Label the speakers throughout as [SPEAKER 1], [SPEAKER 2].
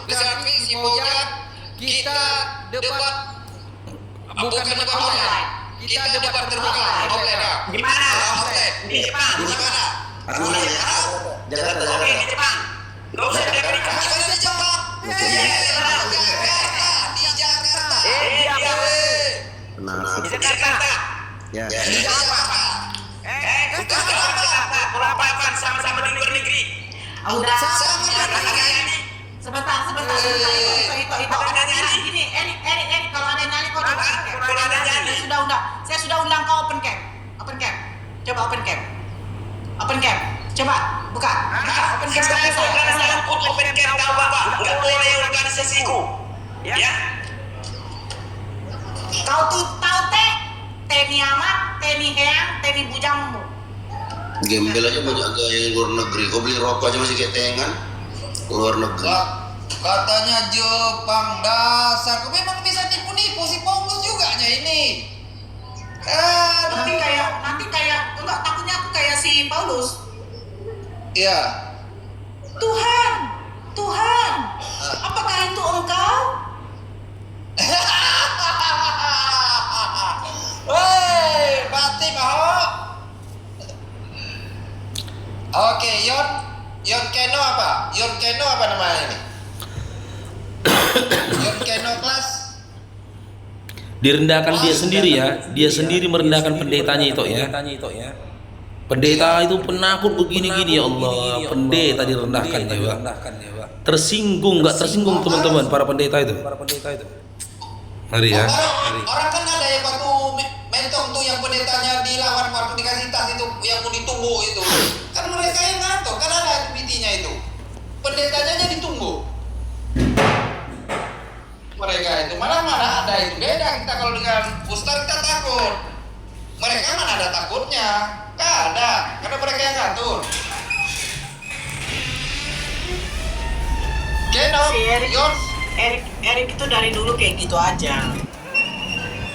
[SPEAKER 1] Bersama si Fauzan kita debat bukan debat online. Kita debat terbuka offline ya.
[SPEAKER 2] Di mana?
[SPEAKER 1] Offline.
[SPEAKER 2] Di Jepang.
[SPEAKER 1] Di mana?
[SPEAKER 2] Jakarta. Oke, di Jepang. Gak usah di Amerika.
[SPEAKER 1] Di Jepang. Di Jakarta.
[SPEAKER 2] Di Jakarta.
[SPEAKER 3] Ya.
[SPEAKER 1] Di Jakarta.
[SPEAKER 2] Kenapa sama-sama di luar negeri?
[SPEAKER 4] Udah.
[SPEAKER 1] Sama
[SPEAKER 4] Sebentar. Gini, Erik, kalau ada yang nyali kau saya sudah undang kau open cam. Coba open cam. Coba buka open cam saya.
[SPEAKER 2] Open cam tahu Bapak. Enggak boleh organisasiku. Ya.
[SPEAKER 4] Kau tuh tahu Teni Amat, Teni Heang, Teni Bujangmu.
[SPEAKER 3] Gembel aja banyak gaya luar negeri. Kau beli rokok aja masih ketengan luar negeri.
[SPEAKER 1] Katanya Jepang dasar. Kau memang bisa tipu-nipu si Paulus juga nya ini.
[SPEAKER 4] Nanti kayak enggak, takutnya aku kayak si Paulus.
[SPEAKER 1] Iya.
[SPEAKER 4] Tuhan, apakah itu engkau?
[SPEAKER 1] Woi, Pati mau. Oke, Yon Keno apa? Yon Keno apa namanya ini? Yon Keno kelas.
[SPEAKER 5] Direndahkan dia sendiri ya, dia sendiri merendahkan pendetanya itu ya. Pendeta itu penakut begini-gini ya Allah, pendeta direndahkan ya Pak. Tersinggung nggak tersinggung teman-teman para pendeta itu. Mari ya.
[SPEAKER 1] Orang kan ada yang waktu mentong tuh yang pendetanya dilawan waktu dikasih tas itu yang mau ditunggu itu. Kan mereka yang ngatur, kan ada pitinya itu. Pendetanya aja ditunggu. Mereka itu mana ada itu beda kita kalau dengan Ustaz kita takut. Mereka mana ada takutnya? Gak ada, karena mereka yang ngatur.
[SPEAKER 4] Si Erik itu dari dulu kayak gitu aja.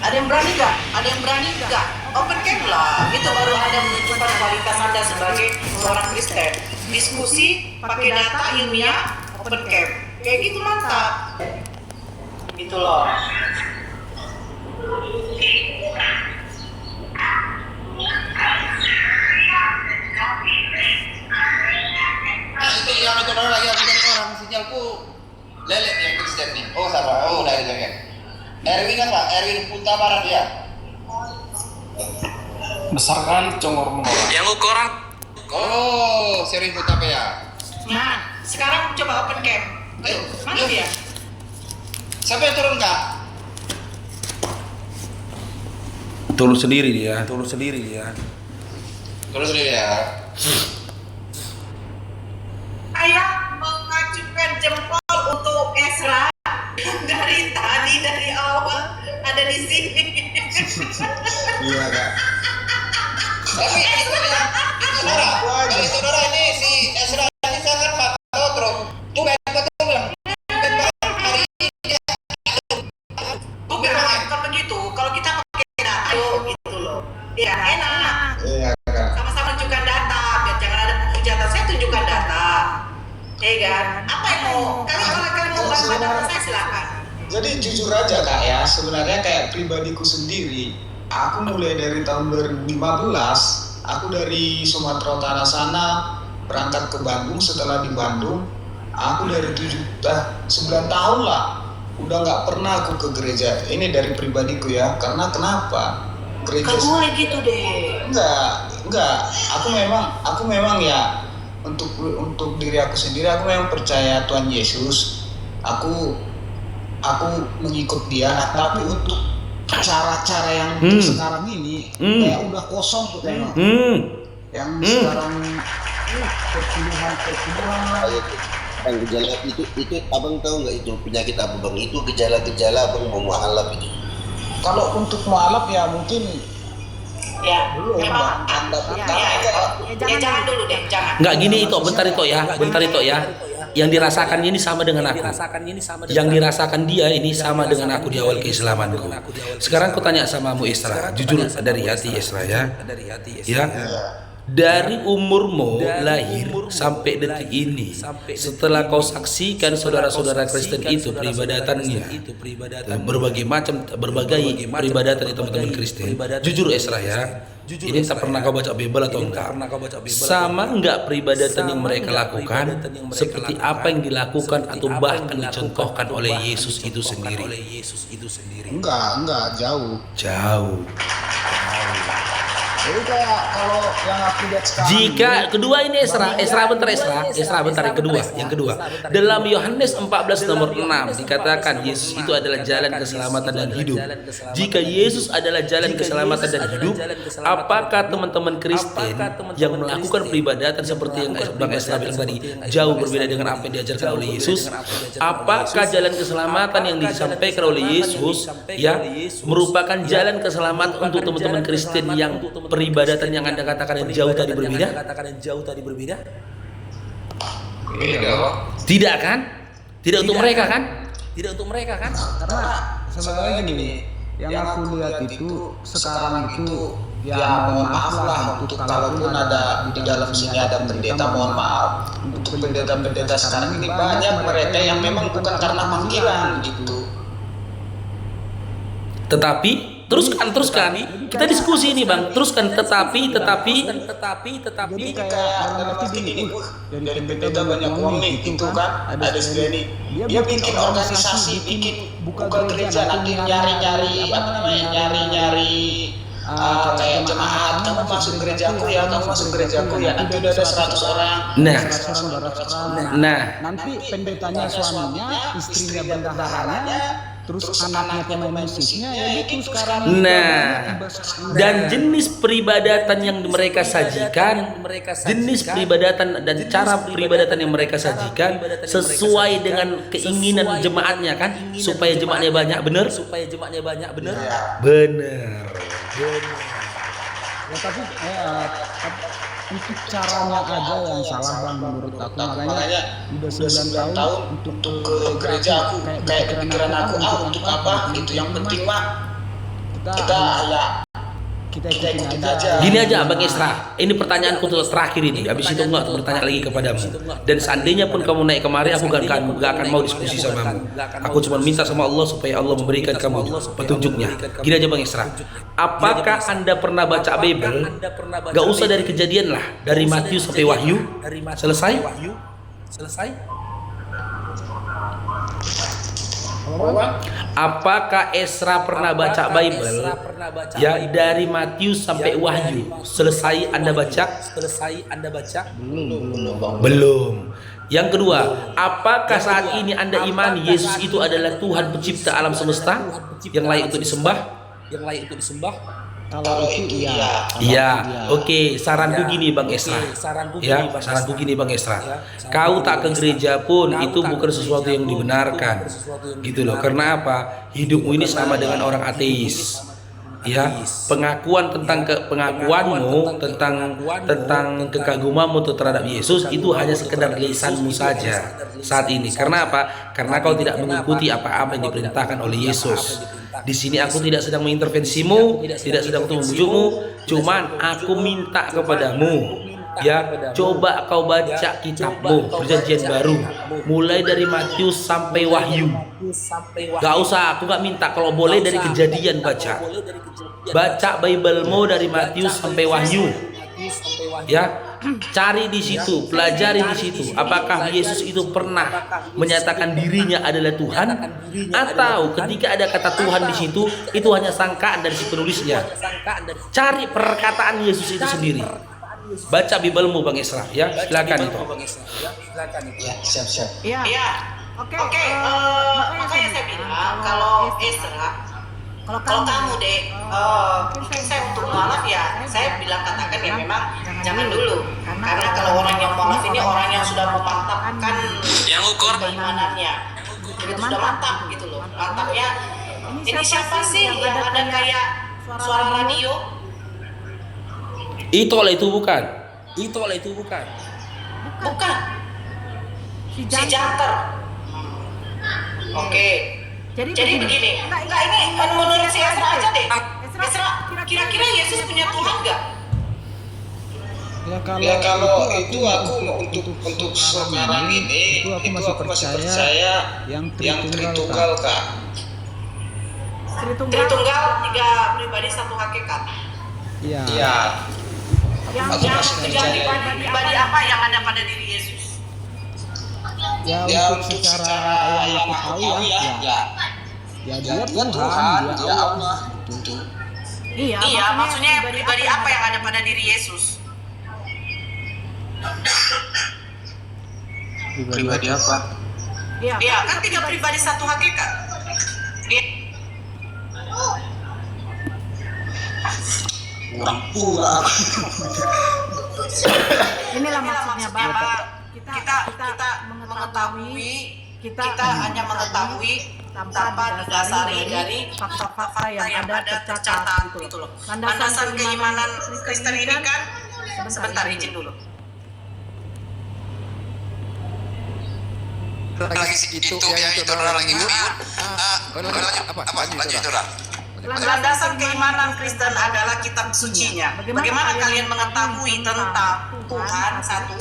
[SPEAKER 4] Ada yang berani nggak? Open cam lah. Itu baru ada menunjukkan kualitas Anda sebagai seorang Kristen. Diskusi pakai data ilmiah, open cam. Kayak gitu mantap. Gitu loh.
[SPEAKER 1] Nah itu yang itu lagi aku dari orang sinyalku lelet yang Kristen nih. Oh salah, udah itu kan. Erwin apa? Erwin Putra Barat ya.
[SPEAKER 6] Besar kali congor menolak.
[SPEAKER 2] Yang ukuran.
[SPEAKER 1] Oh, Erwin Putra ya.
[SPEAKER 4] Nah, sekarang coba open cam.
[SPEAKER 1] Ayo,
[SPEAKER 4] Mana dia?
[SPEAKER 1] Siapa yang turun kak?
[SPEAKER 5] Turun sendiri dia.
[SPEAKER 1] Turun sendiri ya.
[SPEAKER 4] Ayah mengajukan jempol untuk Ezra dari awal ada di sini.
[SPEAKER 3] Iya kak.
[SPEAKER 1] Tapi itu ya, itu saudara ini si Ezra ini sangat tahu terus. Tuh betul bilang.
[SPEAKER 4] Bukan begitu. Kalau kita pakai data gitu loh. Ya enak.
[SPEAKER 3] Iya kak.
[SPEAKER 4] Sama-sama tunjukkan data. Biar jangan ada penghujatan. Saya tunjukkan data. Ya kan? Apa yang mau? Kalian mau bahas data saya silakan.
[SPEAKER 6] Jadi jujur aja kak ya, sebenarnya kayak pribadiku sendiri, aku mulai dari tahun 2015, aku dari Sumatera Utara sana berangkat ke Bandung. Setelah di Bandung, aku dari 9 tahun lah, udah nggak pernah aku ke gereja. Ini dari pribadiku ya, karena kenapa? Gereja
[SPEAKER 4] Gak boleh gitu deh.
[SPEAKER 6] enggak. Aku memang ya untuk diri aku sendiri, aku memang percaya Tuhan Yesus. Aku mengikut dia, tapi untuk cara-cara yang untuk sekarang ini kayak udah kosong tuh tengok. Yang sekarang perpuluhan lah.
[SPEAKER 3] Yang gejala itu abang tahu nggak itu penyakit apa bang? Itu gejala-gejala abang mau mualaf itu.
[SPEAKER 6] Kalau untuk mualaf ya mungkin
[SPEAKER 4] Ya,
[SPEAKER 6] belum
[SPEAKER 4] memang.
[SPEAKER 6] tanda
[SPEAKER 4] Jangan dulu deh, jangan.
[SPEAKER 5] Nggak gini itu, bentar itu ya. Yang dirasakannya ini sama dengan aku. Yang dirasakan dia ini sama dengan aku di awal keislamanku. Sekarang aku tanya sama mu Isra, jujur dari hati Isra ya. Ya. dari umurmu lahir sampai detik ini, setelah kau saksikan saudara-saudara Kristen itu peribadatannya, berbagai peribadatan di teman-teman Kristen, jujur Esra ya, ini tak pernah kau baca Bible atau enggak? Sama enggak peribadatan yang mereka lakukan seperti apa yang dilakukan atau bahkan dicontohkan oleh Yesus itu sendiri?
[SPEAKER 6] Enggak,
[SPEAKER 5] Jauh.
[SPEAKER 6] Jadi kayak kalau yang aku lihat sekarang
[SPEAKER 5] Jika kedua ini Esra bentar yang kedua. Dalam Yohanes 14 nomor 6 dikatakan Yesus itu adalah jalan keselamatan dan hidup. Jika Yesus adalah jalan keselamatan dan hidup, apakah teman-teman Kristen yang melakukan peribadatan seperti yang Bang Esra bilang tadi jauh berbeda dengan apa yang diajarkan oleh Yesus? Apakah jalan keselamatan yang disampaikan oleh Yesus ya merupakan jalan keselamatan untuk teman-teman Kristen yang peribadatan yang Anda katakan yang jauh tadi berbeda? Tidak kan? Tidak untuk mereka kan?
[SPEAKER 7] Karena sebenarnya gini, yang aku lihat itu sekarang itu ya mohon maaf lah untuk kalaupun ada di dalam sini ada pendeta, mohon maaf untuk pendeta-pendeta sekarang ini banyak mereka yang memang bukan karena panggilan gitu.
[SPEAKER 5] Tetapi teruskan kita diskusi ini Bang, teruskan tetapi
[SPEAKER 7] Jadi
[SPEAKER 6] kayak dalam arti gini, dari pendeta banyak uang nih gitu kan, ada segala nih, dia bikin organisasi, bikin buka gereja, nanti nyari kayak jemaat, kamu masuk gerejaku ya, nanti udah ada 100 orang.
[SPEAKER 5] Nah,
[SPEAKER 7] nanti pendetanya suaminya, istrinya bendaharanya, terus anaknya pemain musiknya, ya gitu sekarang.
[SPEAKER 5] dan jenis peribadatan yang mereka sajikan, jenis peribadatan dan cara peribadatan yang mereka sajikan sesuai dengan keinginan jemaatnya kan, supaya jemaatnya banyak, benar? Benar.
[SPEAKER 7] Ya tapi untuk caranya aja yang salah Bang menurut aku, makanya udah 9 tahun untuk
[SPEAKER 6] ke gereja aku kayak pikiran aku untuk apa gitu, yang penting mah kita ikutin aja.
[SPEAKER 5] Gini aja Bang Esra, ini pertanyaanku terakhir ini, habis itu enggak bertanya lagi kepadamu. Dan seandainya pun kamu naik kemari, aku gak akan mau diskusi samamu. Aku cuma minta sama Allah supaya Allah memberikan kamu petunjuknya. Gini aja Bang Esra, apakah Anda pernah baca Bible? Gak usah dari Kejadian lah, dari Matius sampai Wahyu. Selesai? Apakah Esra pernah baca Bible? Ya, dari Matius sampai Wahyu. Selesai Anda baca? Belum. Yang kedua, apakah saat ini Anda imani Yesus itu adalah Tuhan pencipta alam semesta yang layak untuk disembah?
[SPEAKER 7] kalau itu
[SPEAKER 5] Iya, oke. Saranku gini Bang Esra. Ya, saranku gini Bang Esra. Kau tak ke gereja pun itu bukan sesuatu yang dibenarkan. Gitu loh. Karena apa? Hidupmu ini sama dengan orang ateis. Ya, pengakuan tentang pengakuanmu tentang kekagumanmu terhadap Yesus itu hanya sekedar lisanmu saja saat ini. Karena apa? Karena kau tidak mengikuti apa-apa yang diperintahkan oleh Yesus. Di sini aku tidak sedang mengintervensimu, tidak sedang untuk membujukmu, cuman aku minta kepadamu, ya, coba kau baca kitabmu, Perjanjian Baru, mulai dari Matius sampai Wahyu. Gak usah, aku gak minta, kalau boleh dari Kejadian baca Biblemu dari Matius sampai Wahyu, ya. Cari di situ, pelajari di situ. Apakah Yesus itu pernah menyatakan dirinya adalah Tuhan, atau ketika ada kata Tuhan di situ itu hanya sangkaan dari si penulisnya? Cari perkataan Yesus itu sendiri. Baca Biblemu Bang Esra, ya. Silakan itu.
[SPEAKER 6] Ya, siap.
[SPEAKER 4] Iya. Oke, makanya saya bilang kalau Esra, kalau kamu deh, mungkin saya untuk mualaf ya, saya bilang katakan ya memang jangan dulu, karena kalau orang yang mualaf ini orang yang sudah memantapkan
[SPEAKER 2] Yang ukur
[SPEAKER 4] keimanannya, begitu sudah mantap gitu loh, mantapnya. Ini siapa sih yang ada kayak suara radio?
[SPEAKER 5] Itu bukan.
[SPEAKER 4] Bukan. Si Janter. Oke. Jadi begini, ini menurut si Esra aja deh. Esra, kira-kira Yesus punya Tuhan nggak?
[SPEAKER 7] Ya kalau itu aku untuk sekarang ini itu aku masih percaya yang Tritunggal Kak.
[SPEAKER 4] Tritunggal, tiga pribadi satu hakikat.
[SPEAKER 7] Iya.
[SPEAKER 6] Iya.
[SPEAKER 4] Yang tiga pribadi apa yang ada pada diri Yesus?
[SPEAKER 7] Ya untuk secara yang aku tahu ya dia Tuhan, dia Allah. Gitu.
[SPEAKER 4] Iya, maksudnya pribadi apa yang ada pada diri Yesus?
[SPEAKER 6] Pribadi apa?
[SPEAKER 4] Iya, kan tiga pribadi satu hakikat.
[SPEAKER 6] Pura.
[SPEAKER 8] Inilah maksudnya Bapak.
[SPEAKER 4] Kita mengetahui, kita hanya mengetahui tanpa didasari dari
[SPEAKER 8] fakta-fakta yang ada tercatat gitu loh.
[SPEAKER 4] Landasan keimanan Kristen ini kan, sebentar izin dulu.
[SPEAKER 1] Itu yang itu lagi lanjut itu.
[SPEAKER 4] Landasan keimanan Kristen adalah kitab sucinya. Bagaimana kalian mengetahui tentang Tuhan satu?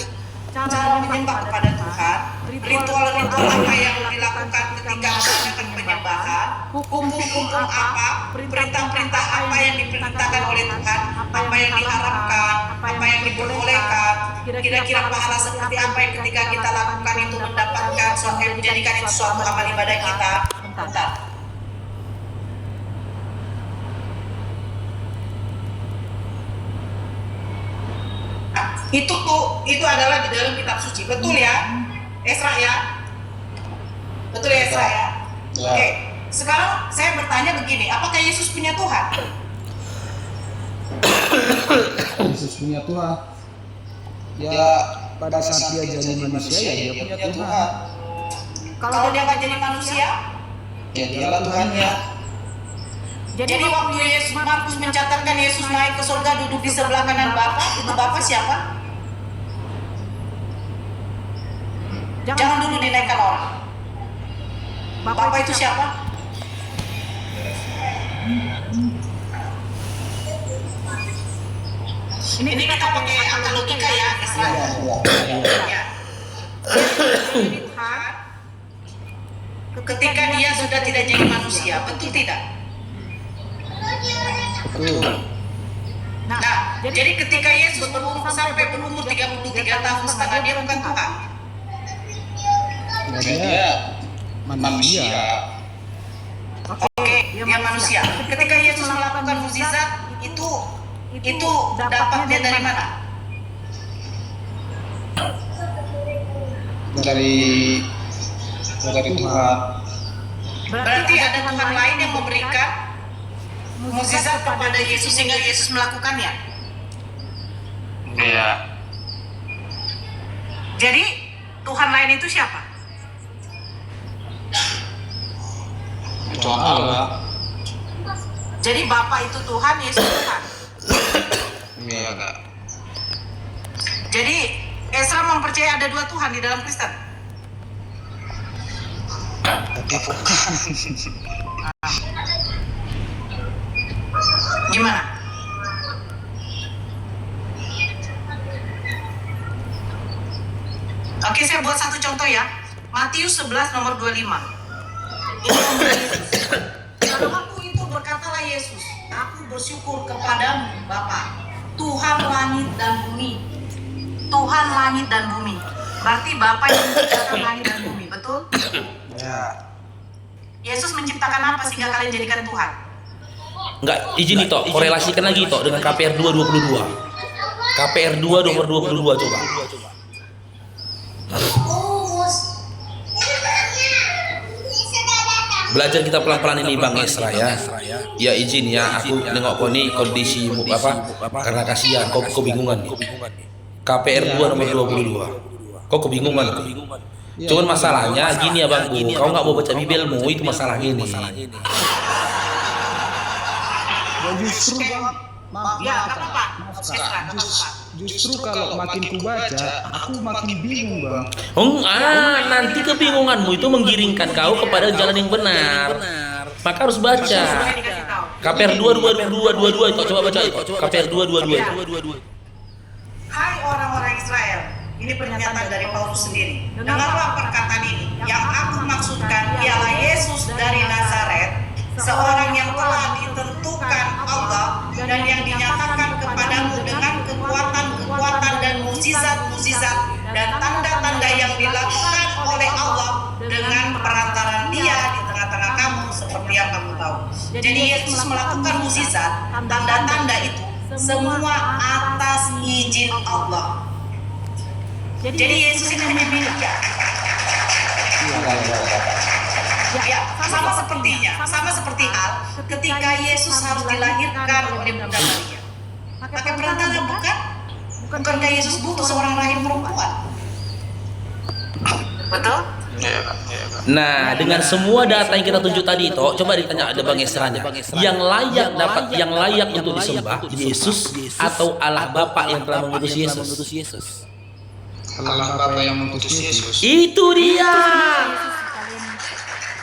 [SPEAKER 4] Cara menyembah kepada Tuhan, ritual-ritual apa yang dilakukan ketika melakukan penyembahan, hukum-hukum apa, perintah-perintah apa yang diperintahkan oleh Tuhan, apa yang diharapkan, apa yang diperbolehkan, kira-kira pahala seperti apa yang ketika kita lakukan itu mendapatkan menjadikan itu suatu amal ibadah kita. Bentar. Itu adalah di dalam kitab suci, betul ya, Esra ya, betul ya Esra ya. Oke, sekarang saya bertanya begini, apakah Yesus punya Tuhan?
[SPEAKER 7] Yesus punya Tuhan. Ya pada saat dia jadi manusia ya dia punya Tuhan.
[SPEAKER 4] Kalau dia nggak jadi manusia,
[SPEAKER 6] Ya dialah Tuhannya.
[SPEAKER 4] jadi waktu Yesus Markus mencatatkan Yesus naik ke surga duduk di sebelah kanan Bapa, itu Bapa siapa? Jangan dulu dinaikkan orang. Bapak itu siapa? Ini kita pakai akal logika ya, Esra. Ya. Ketika dia sudah tidak jadi manusia, betul tidak? Nah, jadi ketika Yesus sampai berumur 33 tahun setengah, dia bukan Tuhan.
[SPEAKER 7] Dia manusia.
[SPEAKER 4] Oke, dia manusia. Ketika Yesus melakukan mukjizat, itu dapatnya dari mana?
[SPEAKER 6] Dari Tuhan.
[SPEAKER 4] Berarti ada Tuhan lain yang memberikan mukjizat kepada Yesus sehingga Yesus melakukannya.
[SPEAKER 6] Iya.
[SPEAKER 4] Jadi Tuhan lain itu siapa?
[SPEAKER 6] Tuhan Allah.
[SPEAKER 4] Jadi Bapa itu Tuhan, Yesus Tuhan.
[SPEAKER 6] Iya Kak.
[SPEAKER 4] Jadi Esra mempercayai ada dua Tuhan di dalam Kristen.
[SPEAKER 6] Tapi bukan.
[SPEAKER 4] Gimana? Oke, saya buat satu contoh ya. Matius 11 nomor 25. Ini ngomong Yesus. Pada waktu itu berkatalah Yesus, aku bersyukur kepadamu Bapa, Tuhan langit dan bumi. Tuhan langit dan bumi. Berarti Bapa yang menciptakan langit dan bumi, betul?
[SPEAKER 6] Ya.
[SPEAKER 4] Yesus menciptakan apa sehingga kalian jadikan Tuhan?
[SPEAKER 5] Enggak, izin itu, korelasikan lagi itu dengan KPR 222. KPR 2 nomor 22 coba. Belajar kita pelan-pelan ini Bang Esra ya. Ya izin ya, aku nengok kau nih kondisi apa? Karena kasihan, kau kebingungan nih. KPR 2 nomor 22. Kau kebingungan. Cuman masalahnya gini ya Bangku, kau nggak mau baca Bibelmu, itu masalahnya ini.
[SPEAKER 7] Ya justru Bang,
[SPEAKER 4] Ya, nggak apa-apa.
[SPEAKER 7] justru kalau makin ku baca, aku makin bingung Bang.
[SPEAKER 5] Nanti kebingunganmu itu menggiringkan kau kepada jalan yang benar. Maka harus baca. KPR 2 22 itu coba baca itu. KPR 2 22.
[SPEAKER 4] Hai Ini pernyataan dari Paulus sendiri. Dengarlah perkataan ini. Yang aku maksudkan ialah Yesus dari Nazaret, seorang yang telah ditentukan Allah dan yang dinyatakan kepadamu dengan kekuatan-kekuatan dan mukjizat-mukjizat dan tanda-tanda yang dilakukan oleh Allah dengan perantaraan Dia di tengah-tengah kamu seperti yang kamu tahu. Jadi Yesus melakukan mukjizat, tanda-tanda itu semua atas izin Allah. Jadi Yesus ini memimpin dia. Ya, sama seperti hal ketika Yesus harus dilahirkan oleh Bunda Maria. Pakai perantara bukan? Bukankah Yesus butuh seorang rahim perempuan? Betul?
[SPEAKER 5] Nah, dengan semua data yang kita tunjuk tadi itu, coba ditanya ada Bang Esranya. Yang layak untuk disembah Yesus atau Allah Bapa yang telah mengutus Yesus?
[SPEAKER 6] Allah Bapa yang mengutus Yesus.
[SPEAKER 5] Itu dia.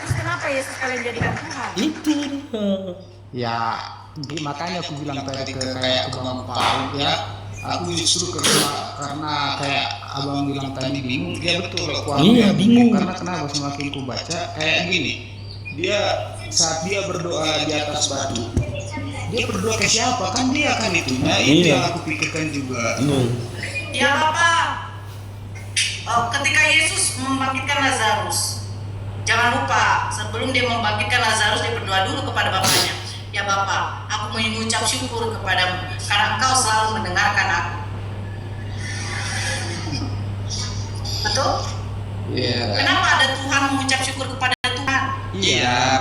[SPEAKER 8] Terus kenapa Yesus kalian jadikan Tuhan?
[SPEAKER 5] Itu dia.
[SPEAKER 7] Ya, makanya aku bilang tadi kayak ke Bang Paul ya. Aku justru karena kayak abang bilang tadi bingung. Dia betul aku
[SPEAKER 5] Iya, bingung.
[SPEAKER 7] Karena kenapa semakin ku baca kayak gini. Saat dia berdoa di atas batu, dia berdoa ke siapa? Kan dia kan itu. Nah, itu yang aku pikirkan juga.
[SPEAKER 4] Ya Bapak. Ketika Yesus membangkitkan Lazarus, jangan lupa sebelum dia membangkitkan Lazarus dia berdoa dulu kepada Bapaknya. Ya Bapa, aku mengucap syukur kepadamu karena Engkau selalu mendengarkan aku. Betul?
[SPEAKER 6] Iya.
[SPEAKER 4] Kenapa ada Tuhan mengucap syukur kepada Tuhan?
[SPEAKER 6] Iya.